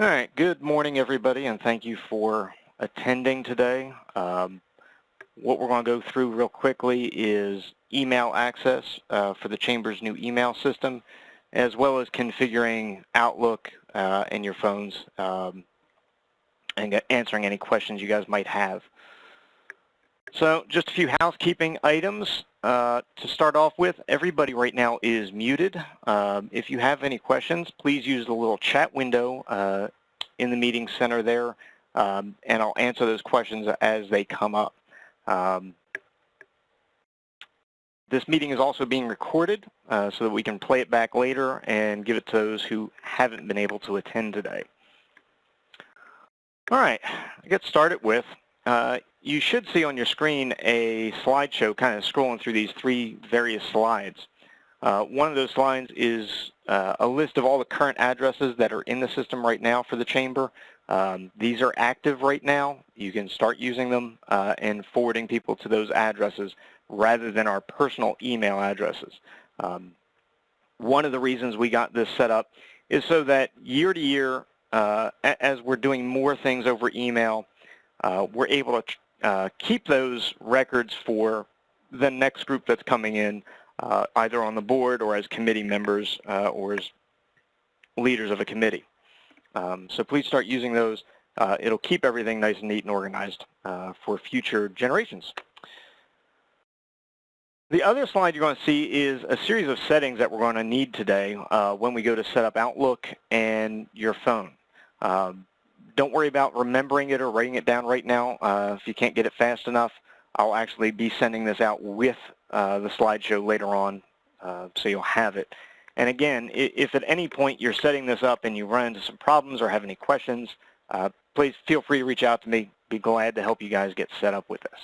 All right, good morning, everybody, and thank you for attending today. What we're going to go through real quickly is email access for the Chamber's new email system, as well as configuring Outlook and your phones and answering any questions you guys might have. So just a few housekeeping items. To start off with, everybody right now is muted. If you have any questions, please use the little chat window in the meeting center there, and I'll answer those questions as they come up. This meeting is also being recorded so that we can play it back later and give it to those who haven't been able to attend today. All right, to get started with, you should see on your screen a slideshow kind of scrolling through these three various slides. One of those slides is a list of all the current addresses that are in the system right now for the Chamber. These are active right now. You can start using them and forwarding people to those addresses rather than our personal email addresses. One of the reasons we got this set up is so that year to year, as we're doing more things over email, we're able to keep those records for the next group that's coming in, either on the board or as committee members or as leaders of a committee. So please start using those. It'll keep everything nice and neat and organized for future generations. The other slide you're going to see is a series of settings that we're going to need today when we go to set up Outlook and your phone. Don't worry about remembering it or writing it down right now. If you can't get it fast enough, I'll actually be sending this out with the slideshow later on, so you'll have it. And again, if at any point you're setting this up and you run into some problems or have any questions, please feel free to reach out to me. Be glad to help you guys get set up with this.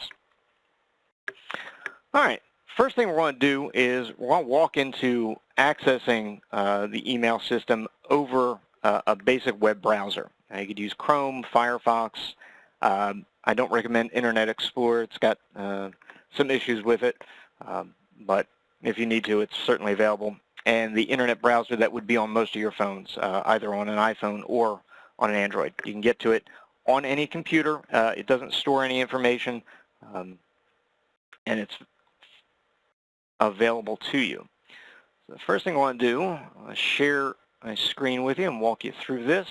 All right, first thing we're going to do is we're going to walk into accessing the email system over a basic web browser. Now, you could use Chrome, Firefox. I don't recommend Internet Explorer. It's got some issues with it, but if you need to, it's certainly available. And the internet browser that would be on most of your phones, either on an iPhone or on an Android. You can get to it on any computer. It doesn't store any information, and it's available to you. So the first thing I want to do, I'll share my screen with you and walk you through this.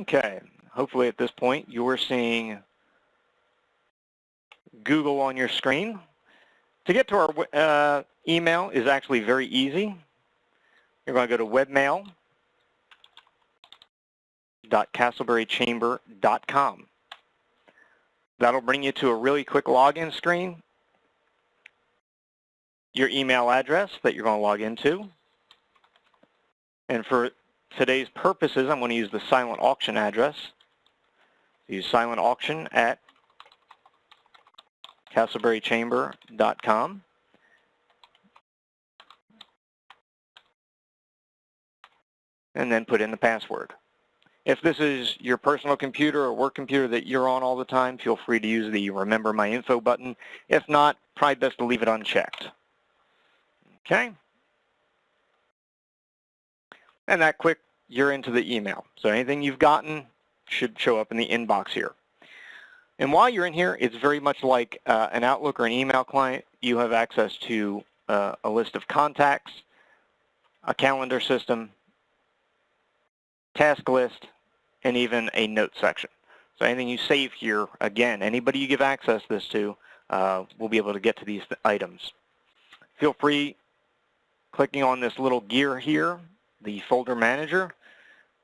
Okay, hopefully at this point you're seeing Google on your screen. To get to our email is actually very easy. You're going to go to webmail.castleberrychamber.com. That'll bring you to a really quick login screen. Your email address that you're going to log into. And for today's purposes, I'm going to use the silent auction address. Use silent auction at castleberrychamber.com. And then put in the password. If this is your personal computer or work computer that you're on all the time, feel free to use the Remember My Info button. If not, probably best to leave it unchecked. Okay? And that quick, you're into the email. So anything you've gotten should show up in the inbox here. And while you're in here, it's very much like an Outlook or an email client. You have access to a list of contacts, a calendar system, task list, and even a note section. So anything you save here, again, anybody you give access this to will be able to get to these items. Feel free clicking on this little gear here, the folder manager.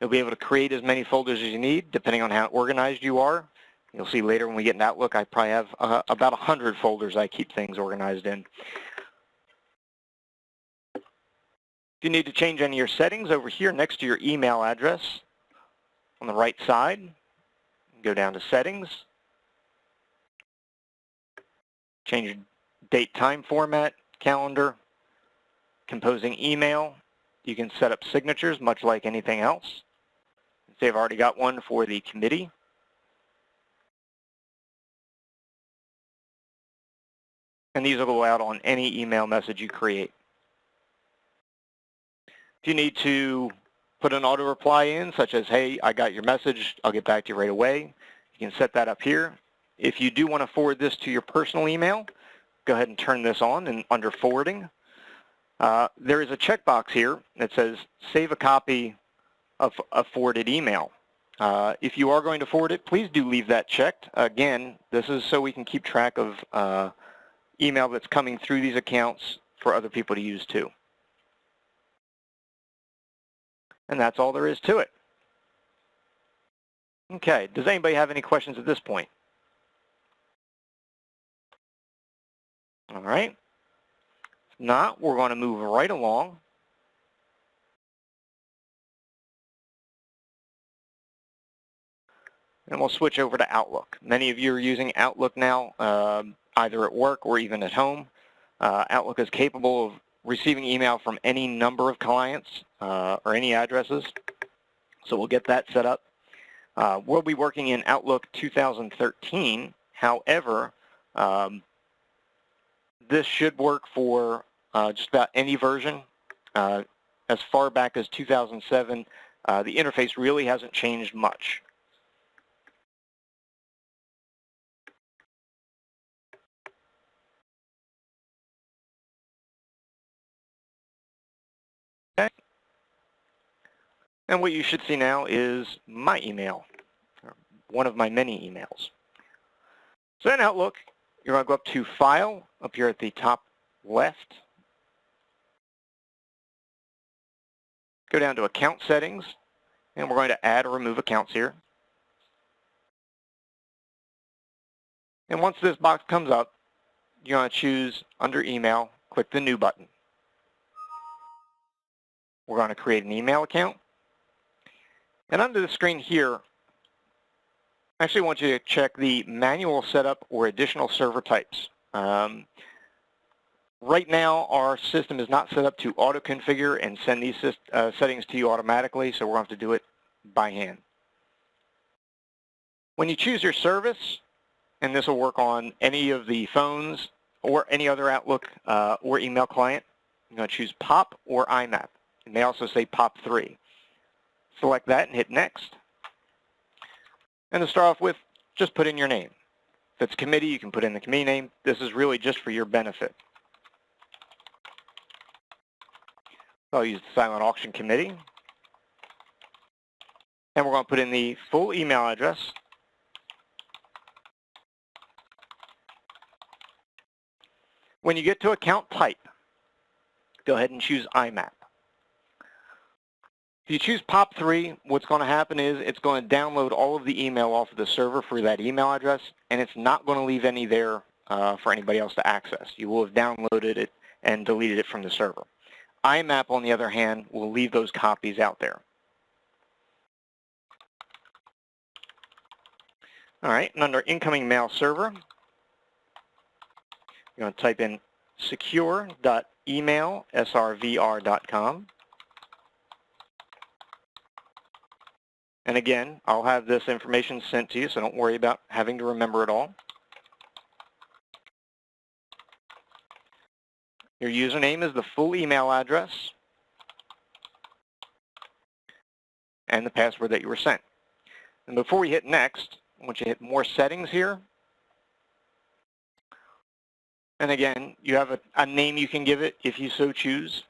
You'll be able to create as many folders as you need, depending on how organized you are. You'll see later when we get in Outlook, I probably have about 100 folders I keep things organized in. If you need to change any of your settings, over here next to your email address, on the right side, go down to Settings, change your date, time format, calendar, composing email. You can set up signatures, much like anything else. Say I've already got one for the committee. And these will go out on any email message you create. If you need to put an auto reply in, such as, hey, I got your message, I'll get back to you right away. You can set that up here. If you do want to forward this to your personal email, go ahead and turn this on and under forwarding. There is a checkbox here that says save a copy of a forwarded email. If you are going to forward it, please do leave that checked. Again, this is so we can keep track of email that's coming through these accounts for other people to use too. And that's all there is to it. Okay, does anybody have any questions at this point? All right. If not, we're going to move right along. And we'll switch over to Outlook. Many of you are using Outlook now, either at work or even at home. Outlook is capable of receiving email from any number of clients or any addresses. So we'll get that set up. We'll be working in Outlook 2013. However, this should work for just about any version. As far back as 2007, the interface really hasn't changed much. Okay. And what you should see now is my email, one of my many emails. So in Outlook, you're going to go up to File, up here at the top left. Go down to Account Settings, and we're going to add or remove accounts here. And once this box comes up, you're going to choose under Email, click the New button. We're going to create an email account. And under the screen here, I actually want you to check the manual setup or additional server types. Right now, our system is not set up to auto-configure and send these settings to you automatically, so we're going to have to do it by hand. When you choose your service, and this will work on any of the phones or any other Outlook or email client, you're going to choose POP or IMAP. It may also say POP3. Select that and hit Next. And to start off with, just put in your name. If it's committee, you can put in the committee name. This is really just for your benefit. I'll use the Silent Auction Committee. And we're going to put in the full email address. When you get to account type, go ahead and choose IMAP. If you choose POP3, what's going to happen is it's going to download all of the email off of the server for that email address, and it's not going to leave any there for anybody else to access. You will have downloaded it and deleted it from the server. IMAP, on the other hand, will leave those copies out there. All right, and under Incoming Mail Server, you're going to type in secure.emailsrvr.com. And again, I'll have this information sent to you, so don't worry about having to remember it all. Your username is the full email address and the password that you were sent. And before we hit Next, I want you to hit More Settings here. And again, you have a name you can give it if you so choose.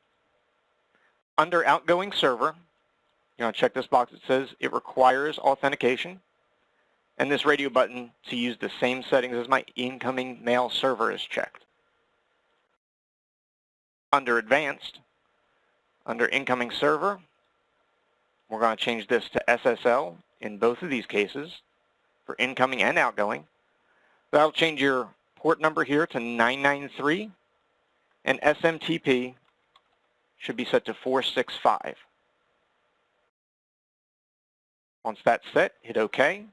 Under Outgoing Server, you're going to check this box that says it requires authentication. And this radio button to use the same settings as my incoming mail server is checked. Under Advanced, under Incoming Server, we're going to change this to SSL in both of these cases for incoming and outgoing. That'll change your port number here to 993, and SMTP should be set to 465. Once that's set, hit OK,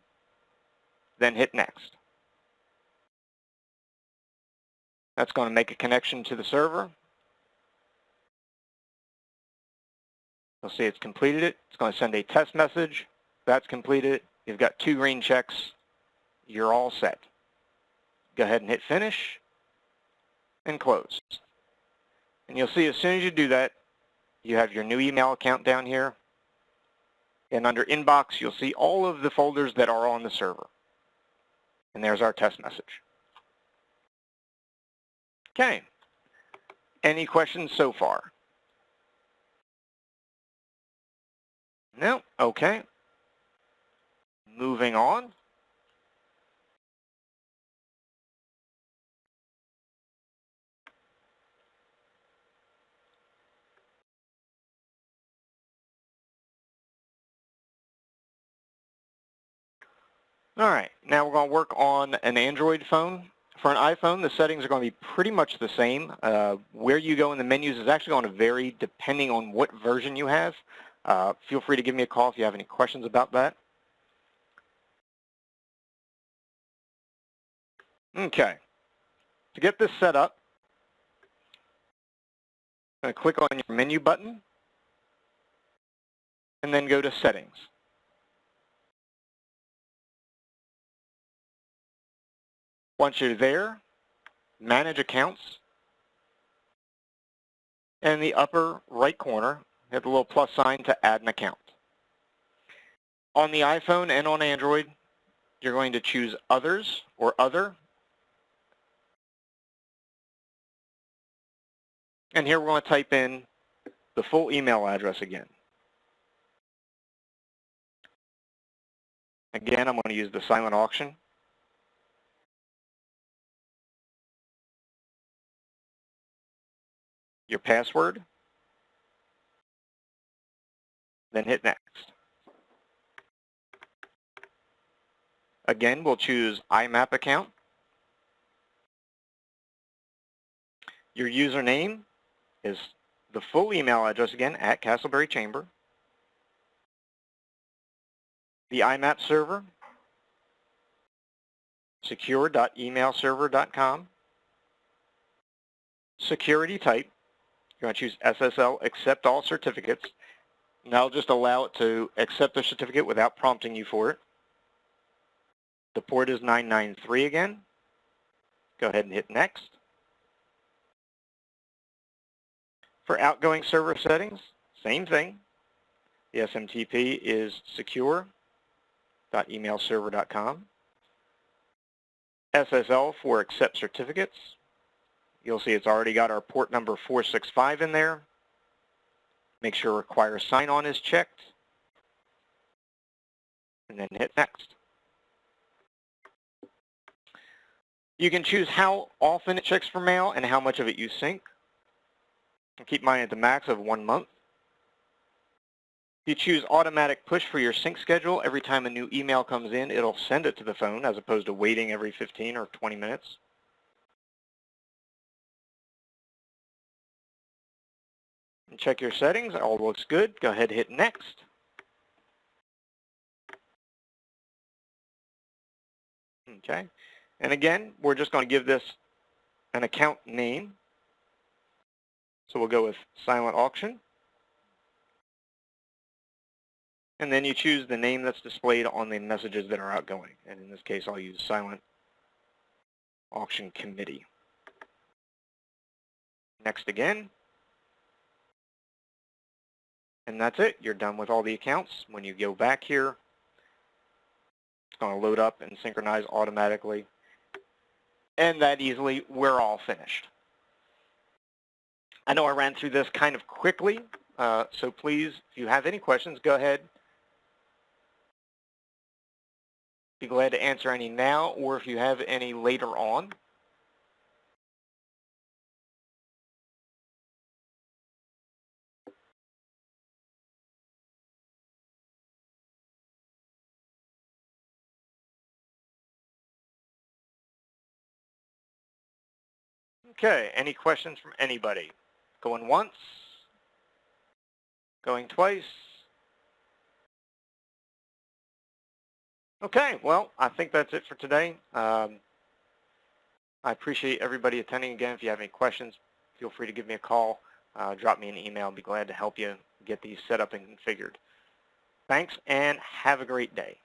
then hit Next. That's going to make a connection to the server. You'll see it's completed it. It's going to send a test message. That's completed. You've got 2 green checks. You're all set. Go ahead and hit Finish and Close. And you'll see as soon as you do that, you have your new email account down here. And under Inbox, you'll see all of the folders that are on the server. And there's our test message. Okay. Any questions so far? No? Okay. Moving on. All right, now we're going to work on an Android phone. For an iPhone, the settings are going to be pretty much the same. Where you go in the menus is actually going to vary depending on what version you have. Feel free to give me a call if you have any questions about that. Okay, to get this set up, I'm going to click on your menu button and then go to Settings. Once you're there, Manage Accounts. And in the upper right corner, hit the little plus sign to add an account. On the iPhone and on Android, you're going to choose Others or Other. And here we're going to type in the full email address again. Again, I'm going to use the silent auction. Your password, then hit Next. Again, we'll choose IMAP account. Your username is the full email address again, at Castleberry Chamber. The IMAP server, secure.emailserver.com. Security type, you're going to choose SSL, accept all certificates. And that'll just allow it to accept the certificate without prompting you for it. The port is 993 again. Go ahead and hit Next. For outgoing server settings, same thing. The SMTP is secure.emailserver.com. SSL for accept certificates. You'll see it's already got our port number 465 in there. Make sure require sign-on is checked. And then hit Next. You can choose how often it checks for mail and how much of it you sync. Keep mine at the max of 1 month. If you choose automatic push for your sync schedule, every time a new email comes in, it'll send it to the phone as opposed to waiting every 15 or 20 minutes. And check your settings. All looks good. Go ahead and hit Next. Okay. And again, we're just going to give this an account name. So we'll go with Silent Auction. And then you choose the name that's displayed on the messages that are outgoing. And in this case, I'll use Silent Auction Committee. Next again. And that's it. You're done with all the accounts. When you go back here, it's going to load up and synchronize automatically. And that easily, we're all finished. I know I ran through this kind of quickly, so please, if you have any questions, go ahead. Be glad to answer any now, or if you have any later on. Okay, any questions from anybody? Going once? Going twice? Okay, well, I think that's it for today. I appreciate everybody attending. Again, if you have any questions, feel free to give me a call, drop me an email. I'll be glad to help you get these set up and configured. Thanks, and have a great day.